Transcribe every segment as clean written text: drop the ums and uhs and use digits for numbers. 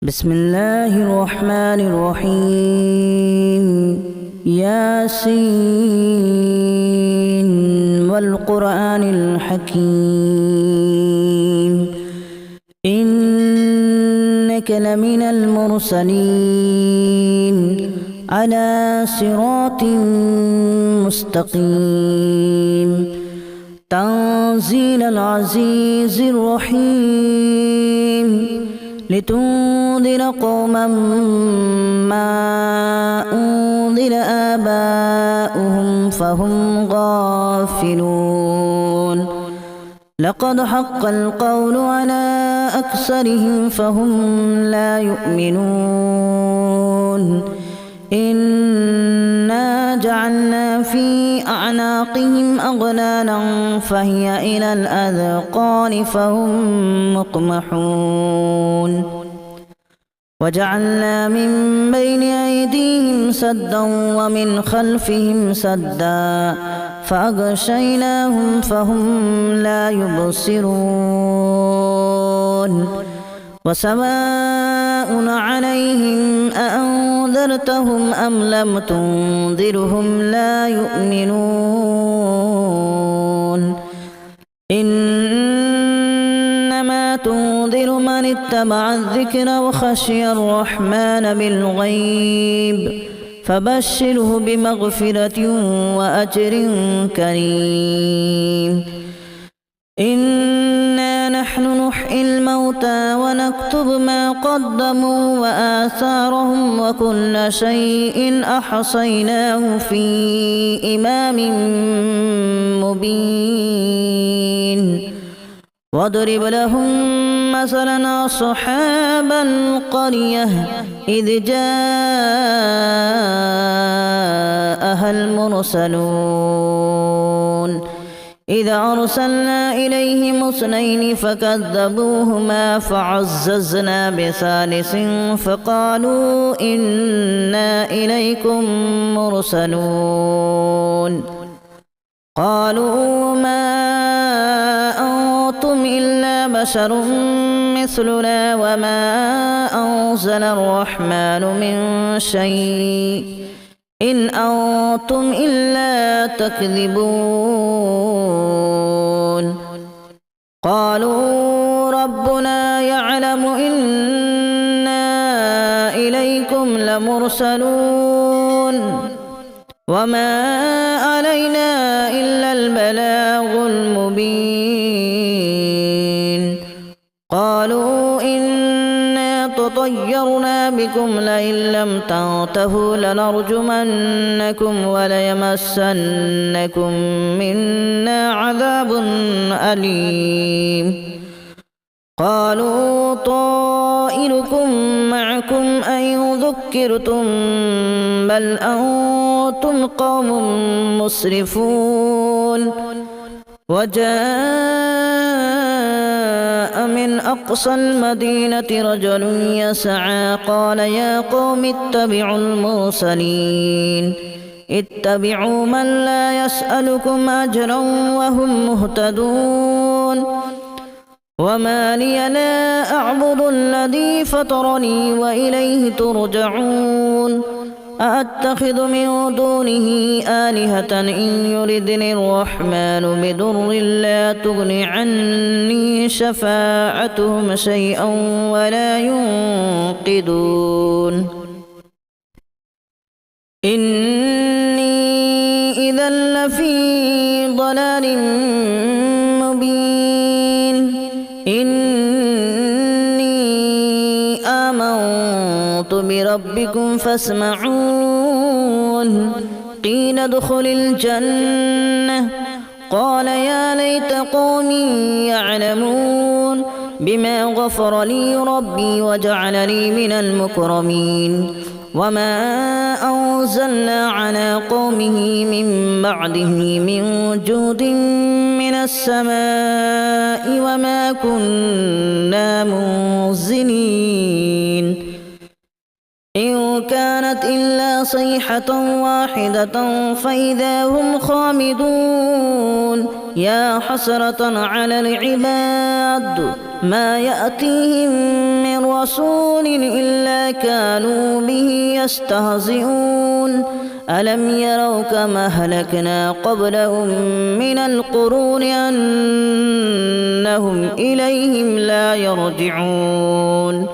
بسم الله الرحمن الرحيم ياسين والقرآن الحكيم إنك لمن المرسلين على صراط مستقيم تنزيل العزيز الرحيم لتنذر قوما ما أنذر آباؤهم فهم غافلون لقد حق القول على أكثرهم فهم لا يؤمنون إنا جعلنا في أعناقهم أغلالا فهي إلى الأذقان فهم مقمحون وجعلنا من بين أيديهم سدا ومن خلفهم سدا فأغشيناهم فهم لا يبصرون وسواء عليهم أأنذرتهم أم لم تنذرهم لا يؤمنون إنما تنذر من اتبع الذكر وخشي الرحمن بالغيب فبشره بمغفرة وأجر كريم إنا نحن نحيي الموتى ونكتب ما قدموا وآثارهم وكل شيء أحصيناه في إمام مبين واضرب لهم مثلا أصحاب القرية إذ جاءها المرسلون إذا أرسلنا إليهم اثنين فكذبوهما فعززنا بثالث فقالوا إنا إليكم مرسلون قالوا ما أنتم إلا بشر مثلنا وما أنزل الرحمن من شيء إن أنتم إلا تكذبون قالوا ربنا يعلم إنا إليكم لمرسلون وما علينا إلا البلاغ المبين قالوا إنا تطيرنا بكم لئن لم تنتهوا لنرجمنكم وليمسنكم منا عذاب أليم قالوا طائركم معكم أن ذكرتم بل أنتم قوم مسرفون وجاء من أقصى المدينة رجل يسعى قال يا قوم اتبعوا المرسلين اتبعوا من لا يسألكم أجرا وهم مهتدون وما لي لا أعبد الذي فطرني وإليه ترجعون أأتخذ من دونه آلهة إن يردني الرحمن بضر لا تغن عني شفاعتهم شيئا ولا ينقذون إني إذا لفي ضلال مبين إني آمنت بربكم فاسمعون قيل ادخل الجنة قال يا ليت قومي يعلمون بما غفر لي ربي وجعلني من المكرمين وما أنزلنا على قومه من بعده من جود من السماء وما كنا منزلين إن كانت إلا صيحة واحدة فإذا هم خامدون يا حسرة على العباد ما يأتيهم من من رسول إلا كانوا به يستهزئون ألم يروا كما أهلكنا قبلهم من القرون أنهم إليهم لا يرجعون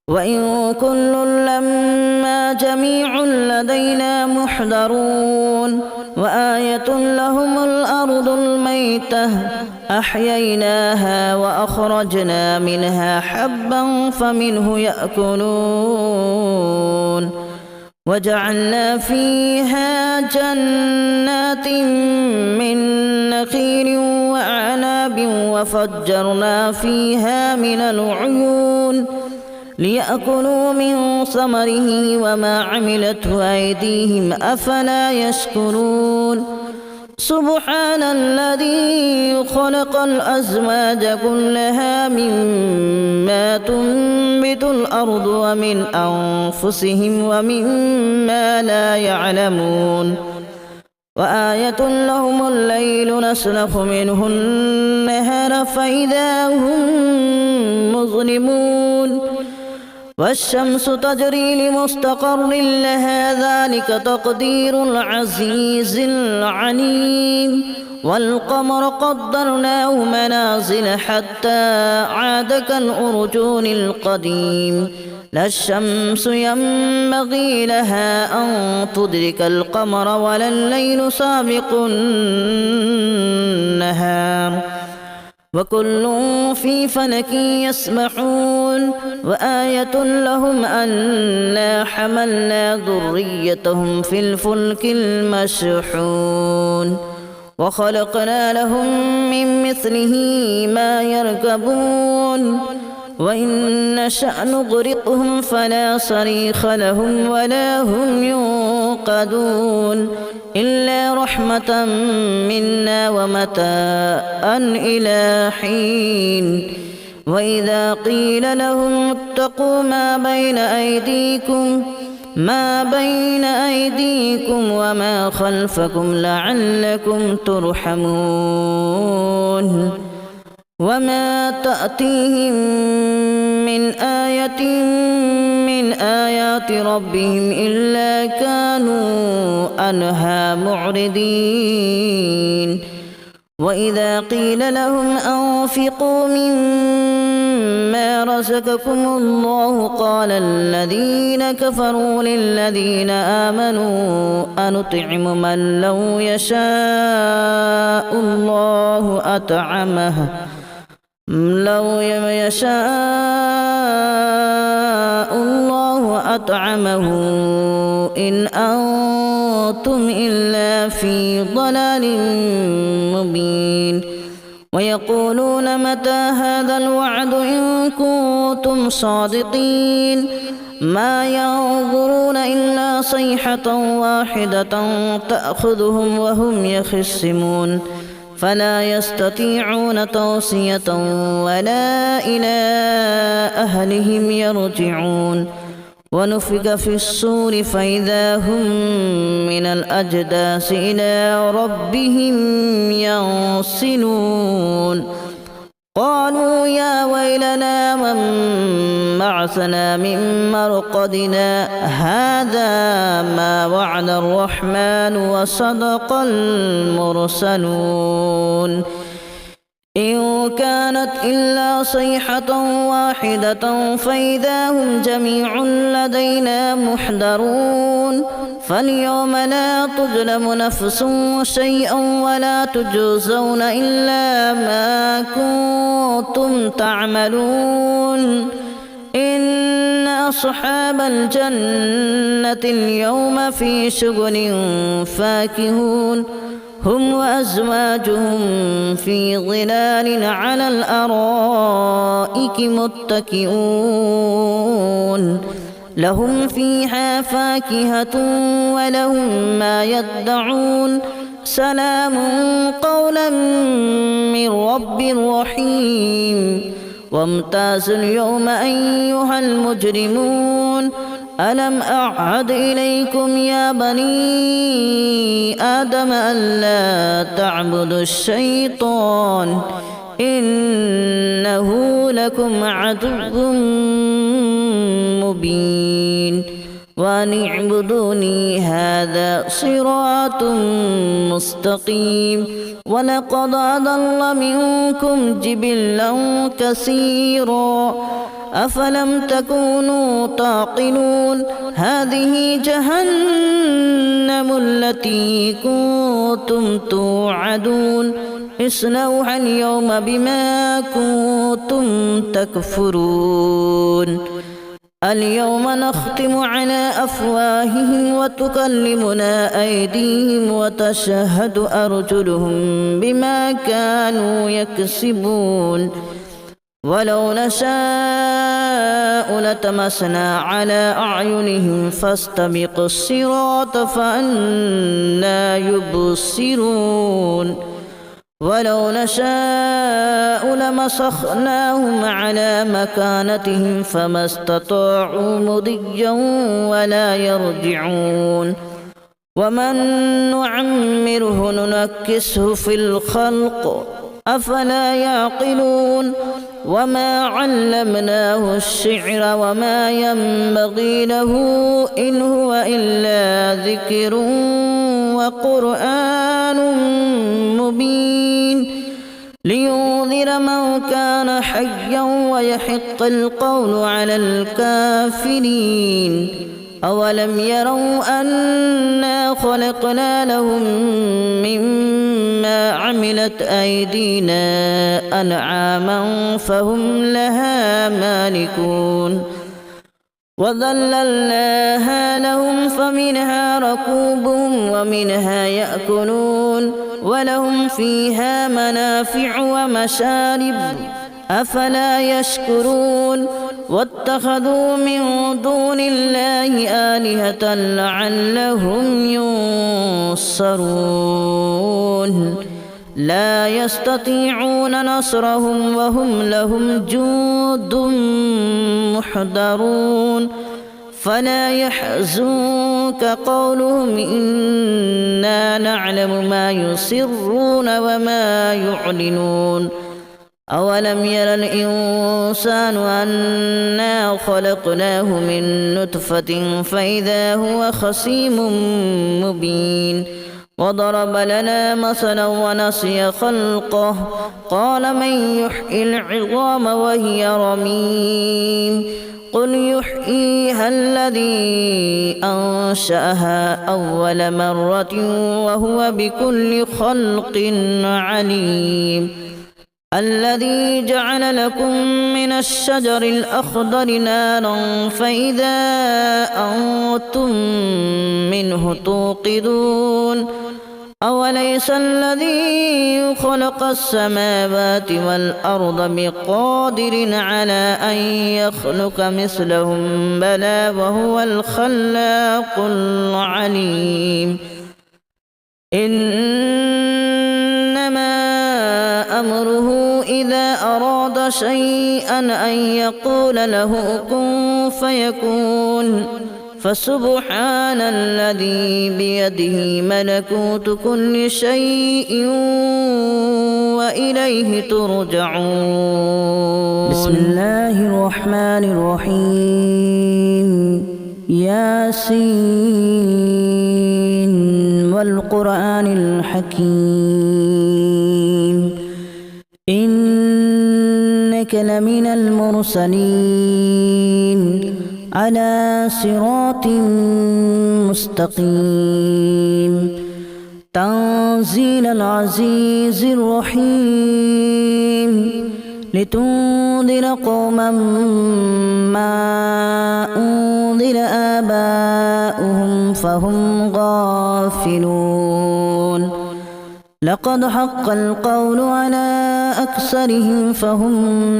وإن كل لما جميع لدينا محضرون وآية لهم الأرض الميتة أحييناها وأخرجنا منها حبا فمنه يأكلون وجعلنا فيها جنات من نخيل وأعناب وفجرنا فيها من العيون ليأكلوا من ثمره وما عملته أيديهم أفلا يشكرون سبحان الذي خلق الأزواج كلها مما تنبت الأرض ومن أنفسهم ومما لا يعلمون وآية لهم الليل نسلخ منه النهار فإذا هم مظلمون والشمس تجري لمستقر لها ذلك تقدير العزيز العليم والقمر قدرناه منازل حتى عاد كالأرجون القديم لا الشمس ينبغي لها أن تدرك القمر ولا الليل سابق النهار وكل في فلك يسبحون وآية لهم أنا حملنا ذريتهم في الفلك المشحون وخلقنا لهم من مثله ما يركبون وإن نشأ نغرقهم فلا صريخ لهم ولا هم ينقذون إلا رحمة منا ومتاعا إلى حين وإذا قيل لهم اتقوا ما بين أيديكم وما خلفكم لعلكم ترحمون وما تأتيهم من آية من آيات ربهم إلا كانوا عنها معرضين وإذا قيل لهم أنفقوا مما رزقكم الله قال الذين كفروا للذين آمنوا أنطعم من لو يشاء الله أطعمه إن أنتم إلا في ضلال مبين ويقولون متى هذا الوعد إن كنتم صادقين ما ينظرون إلا صيحة واحدة تأخذهم وهم يخصمون فلا يستطيعون توصية ولا إلى أهلهم يرجعون ونفخ في الصور فإذا هم من الأجداث إلى ربهم ينسلون قالوا يا ويلنا من بعثنا من مرقدنا هذا ما وعد الرحمن وصدق المرسلون إن كانت إلا صيحة واحدة فإذا هم جميع لدينا محضرون فاليوم لا تظلم نفس شيئا ولا تجزون إلا ما كنتم تعملون إن أصحاب الجنة اليوم في شغل فاكهون هم وأزواجهم في ظلال على الأرائك متكئون لهم فيها فاكهة ولهم ما يدعون سلام قولا من رب رحيم وامتازوا اليوم أيها المجرمون ألم أعهد إليكم يا بني آدم ألا تعبدوا الشيطان إنه لكم عدو مبين وأن اعبدوني هذا صراط مستقيم ولقد أضل منكم جبلا كثيرا أفلم تكونوا تعقلون هذه جهنم التي كنتم توعدون اصلوها اليوم بما كنتم تكفرون اليوم نختم على أفواههم وتكلمنا أيديهم وتشهد أرجلهم بما كانوا يكسبون ولو نشاء لتمسنا على أعينهم فاستبقوا الصراط فأنى يبصرون ولو نشاء لمسخناهم على مكانتهم فما استطاعوا مضيا ولا يرجعون ومن نعمره ننكسه في الخلق أفلا يعقلون وما علمناه الشعر وما ينبغي له إن هو إلا ذكر وقرآن مبين لينذر من كان حيا ويحق القول على الكافرين أولم يروا أنا خلقنا لهم مما عملت أيدينا أنعاما فهم لها مالكون وذللناها لهم فمنها ركوبهم ومنها يأكلون ولهم فيها منافع ومشارب أفلا يشكرون واتخذوا من دون الله آلهة لعلهم ينصرون لا يستطيعون نصرهم وهم لهم جند محضرون فلا يحزنك قولهم إنا نعلم ما يسرون وما يعلنون أولم ير الإنسان أنا خلقناه من نطفة فإذا هو خصيم مبين وضرب لنا مثلا ونسي خلقه قال من يحيي العظام وهي رميم قل يحييها الذي أنشأها أول مرة وهو بكل خلق عليم الذي جعل لكم من الشجر الأخضر نارا فإذا أنتم منه توقدون أوليس الذي خلق السماوات والأرض بقادر على أن يخلق مثلهم بلى وهو الخلاق العليم إنما أمره إذا أراد شيئا أن يقول له كن فيكون فسبحان الذي بيده ملكوت كل شيء وإليه ترجعون بسم الله الرحمن الرحيم ياسين والقرآن الحكيم إنك لمن المرسلين على صراط مستقيم تنزيل العزيز الرحيم لتنذر قوما ما أنذر آباؤهم فهم غافلون لقد حق القول على أكثرهم فهم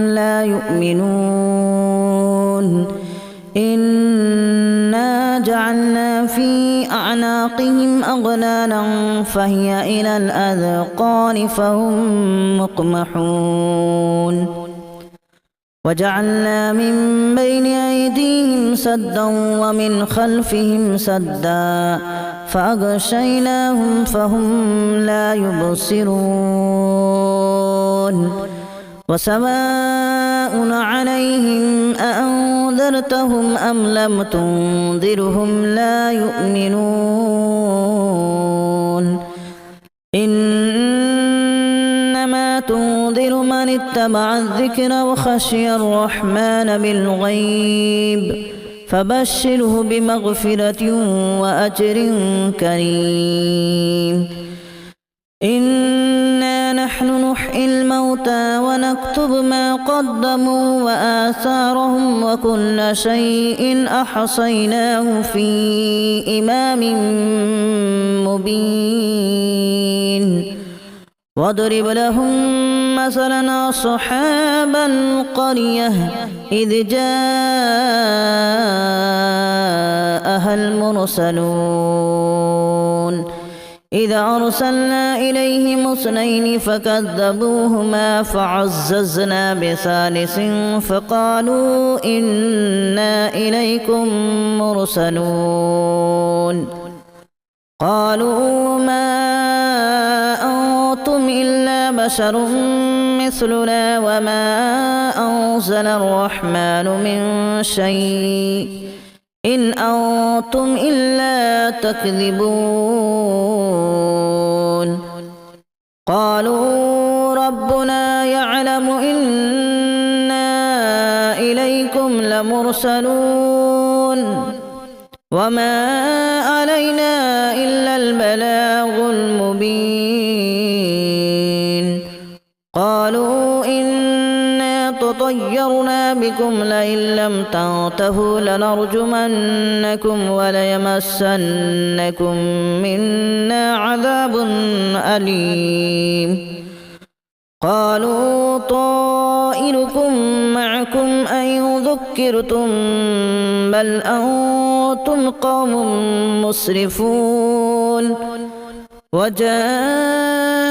لا يؤمنون إنا جعلنا في أعناقهم أغلالا فهي إلى الأذقان فهم مقمحون وجعلنا من بين أيديهم سدا ومن خلفهم سدا فأغشيناهم فهم لا يبصرون وسواء عليهم أأنذرتهم أم لم تنذرهم لا يؤمنون إنما تنذر من اتبع الذكر وخشي الرحمن بالغيب فبشره بمغفرة وأجر كريم إنا نحن نحيي الموتى ونكتب ما قدموا وآثارهم وكل شيء أحصيناه في إمام مبين واضرب لهم مثلا أصحاب القرية إذ جاءها المرسلون إذا أرسلنا إليهم اثنين فكذبوهما فعززنا بثالث فقالوا إنا إليكم مرسلون قالوا ما أنتم إلا بشر مثلنا وما أنزل الرحمن من شيء إن أنتم إلا تكذبون قالوا ربنا يعلم إنا إليكم لمرسلون وما علينا إلا البلاغ المبين قالوا إنا تطيرنا بكم لئن لم تنتهوا لنرجمنكم وليمسنكم منا عذاب أليم قالوا طائركم معكم أن ذكرتم بل أنتم قوم مسرفون وجاء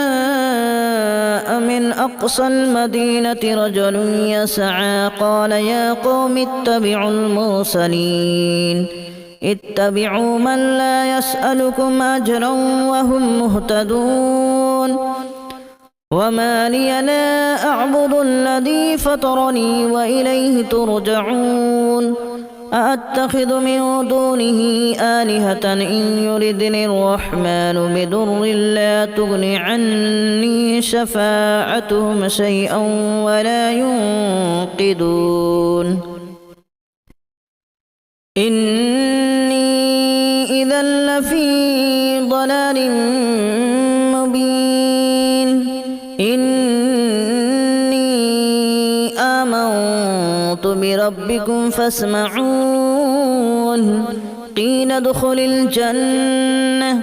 من أقصى المدينة رجل يسعى قال يا قوم اتبعوا المرسلين اتبعوا من لا يسألكم أجرا وهم مهتدون وما لي لا أعبد الذي فطرني وإليه ترجعون أأتخذ من دونه آلهة إن يردني الرحمن بضر لا تغن عني شفاعتهم شيئا ولا ينقذون إني إذا لفي ضلال مبين إني آمنت بربكم فاسمعون قيل ادخل الجنة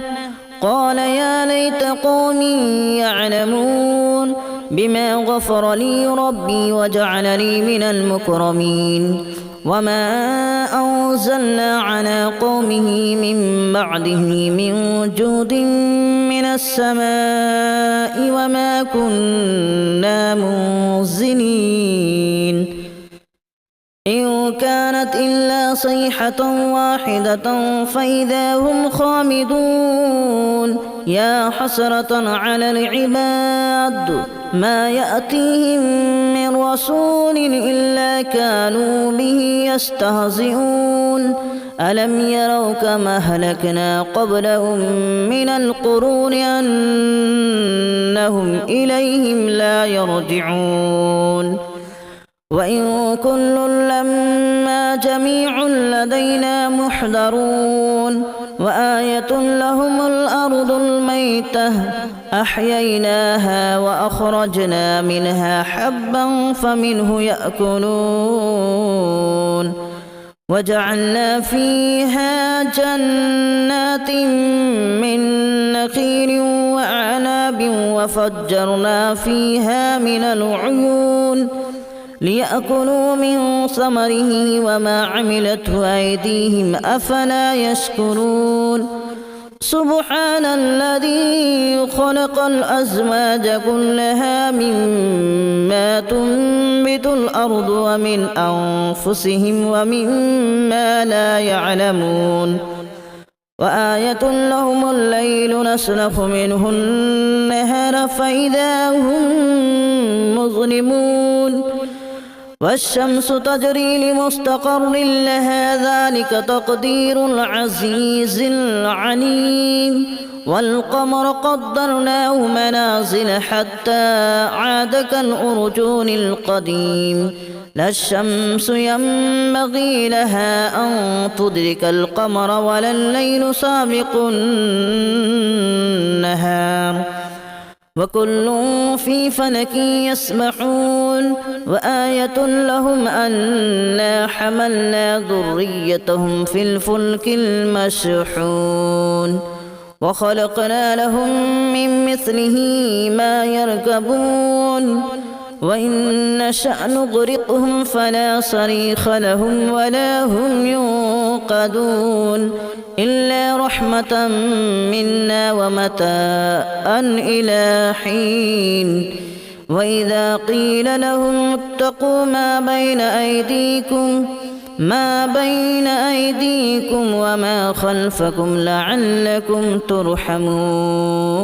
قال يا ليت قومي يعلمون بما غفر لي ربي وجعلني من المكرمين وما أنزلنا على قومه من بعده من جود من السماء وما كنا منزلين إن كانت إلا صيحة واحدة فإذا هم خامدون يا حسرة على العباد ما يأتيهم من رسول إلا كانوا به يستهزئون ألم يروا كما أهلكنا قبلهم من القرون أنهم إليهم لا يرجعون وإن كل لما جميع لدينا محضرون وآية لهم الأرض الميتة أحييناها وأخرجنا منها حبا فمنه يأكلون وجعلنا فيها جنات من نخيل وأعناب وفجرنا فيها من العيون ليأكلوا من ثمره وما عملته أيديهم أفلا يشكرون سبحان الذي خلق الأزواج كلها مما تنبت الأرض ومن أنفسهم ومما لا يعلمون وآية لهم الليل نسلخ منه النهار فإذا هم مظلمون والشمس تجري لمستقر لها ذلك تقدير العزيز العليم والقمر قدرناه منازل حتى عاد كالأرجون القديم لا الشمس ينبغي لها أن تدرك القمر ولا الليل سابق النهار وكل في فلك يسبحون وآية لهم أنا حملنا ذريتهم في الفلك المشحون وخلقنا لهم من مثله ما يركبون وإن نشأ نغرقهم فلا صريخ لهم ولا هم ينقذون إلا رحمة منا ومتاعا إلى حين وإذا قيل لهم اتقوا ما بين أيديكم وما خلفكم لعلكم ترحمون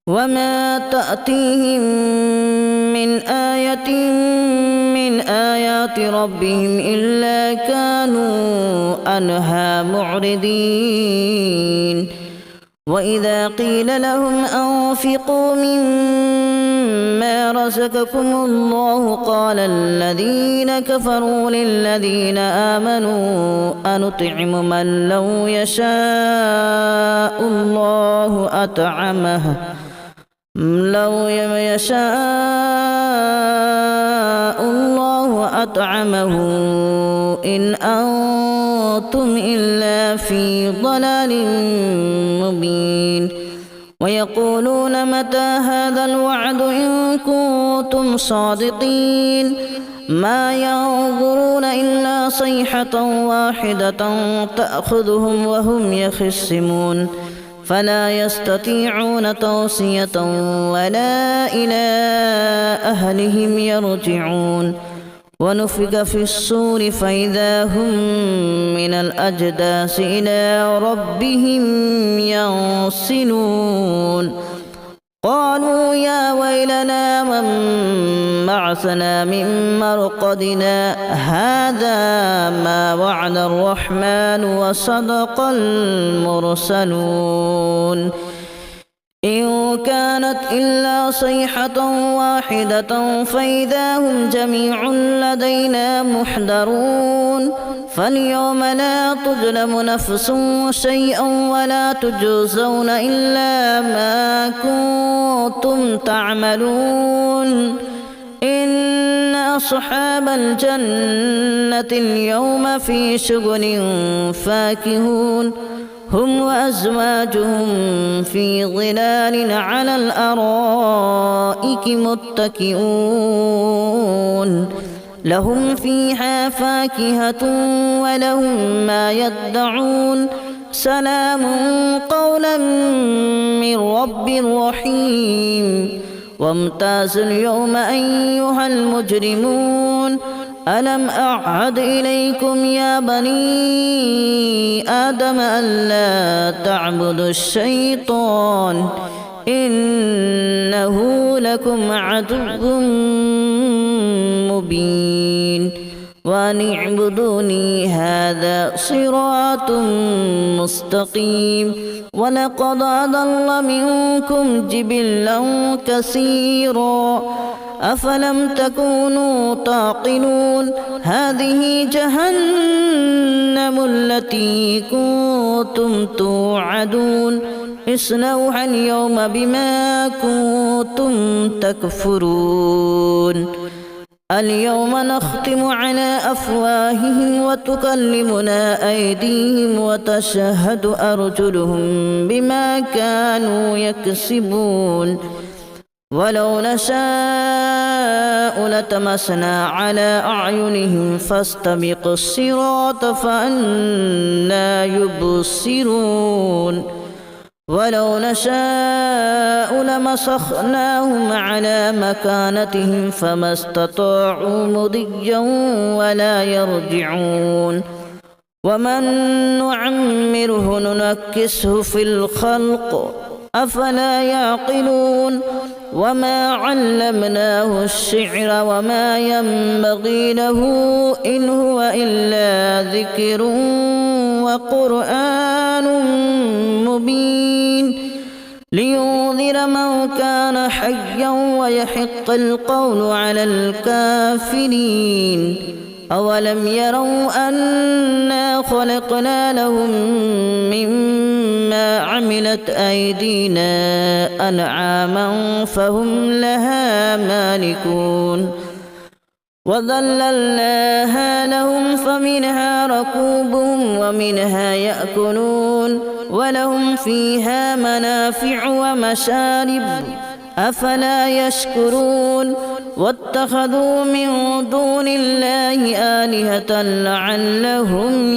وما تأتيهم من آية من آيات ربهم إلا كانوا عنها معرضين وإذا قيل لهم أنفقوا مما رزقكم الله قال الذين كفروا للذين آمنوا أنطعم من لو يشاء الله أطعمه إن أنتم إلا في ضلال مبين ويقولون متى هذا الوعد إن كنتم صادقين ما ينظرون إلا صيحة واحدة تأخذهم وهم يخصمون فلا يستطيعون توصية ولا إلى أهلهم يرجعون ونفخ في الصور فإذا هم من الأجداث إلى ربهم ينسلون قالوا يا ويلنا من بعثنا من مرقدنا هذا ما وعد الرحمن وصدق المرسلون إن كانت إلا صيحة واحدة فإذا هم جميع لدينا محضرون فاليوم لا تظلم نفس شيئا ولا تجزون إلا ما كنتم تعملون إن أصحاب الجنة اليوم في شغل فاكهون هم وأزواجهم في ظلال على الأرائك متكئون لهم فيها فاكهة ولهم ما يدعون سلام قولا من رب رحيم وامتازوا اليوم أيها المجرمون ألم أعهد إليكم يا بني آدم ألا تعبدوا الشيطان إنه لكم عدو مبين وأن اعبدوني هذا صراط مستقيم ولقد أضل منكم جبلا كثيرا أفلم تكونوا تعقلون هذه جهنم التي كنتم توعدون اصلوها اليوم بما كنتم تكفرون اليوم نختم على أفواههم وتكلمنا أيديهم وتشهد أرجلهم بما كانوا يكسبون ولو نشاء لتمسنا على أعينهم فاستبقوا الصراط فأنى يبصرون ولو نشاء لمسخناهم على مكانتهم فما استطاعوا مضيا ولا يرجعون ومن نعمره ننكسه في الخلق أفلا يعقلون وما علمناه الشعر وما ينبغي له إن هو إلا ذكر وقرآن مبين لينذر من كان حيا ويحق القول على الكافرين أولم يروا أنا خلقنا لهم مما عملت أيدينا أنعاما فهم لها مالكون وذللناها لهم فمنها ركوبهم ومنها يأكلون ولهم فيها منافع ومشارب أفلا يشكرون واتخذوا من دون الله آلهة لعلهم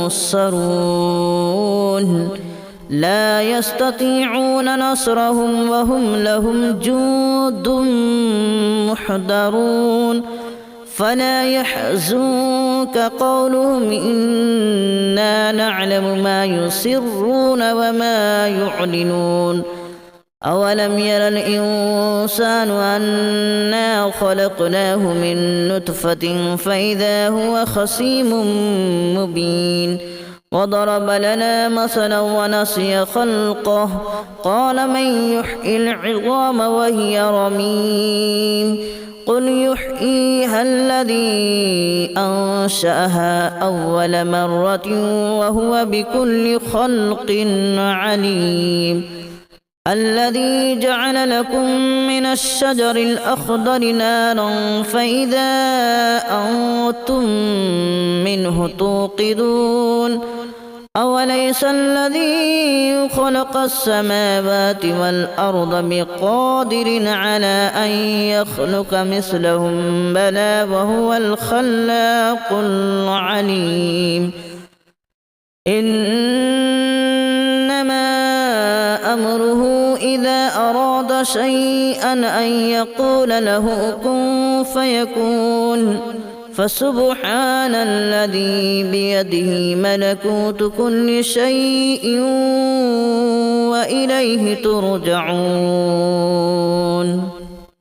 ينصرون لا يستطيعون نصرهم وهم لهم جند محضرون فلا يحزنك قولهم إنا نعلم ما يسرون وما يعلنون أولم ير الإنسان أنا خلقناه من نطفة فإذا هو خصيم مبين وضرب لنا مثلا ونسي خلقه قال من يحيي العظام وهي رميم قل يحييها الذي أنشأها أول مرة وهو بكل خلق عليم الذي جعل لكم من الشجر الأخضر نارا فإذا أنتم منه توقدون أوليس الذي خلق السماوات والأرض بقادر على أن يخلق مثلهم بلى وهو الخلاق العليم إنما أمره إذا أراد شيئا أن يقول له كن فيكون فسبحان الذي بيده ملكوت كل شيء وإليه ترجعون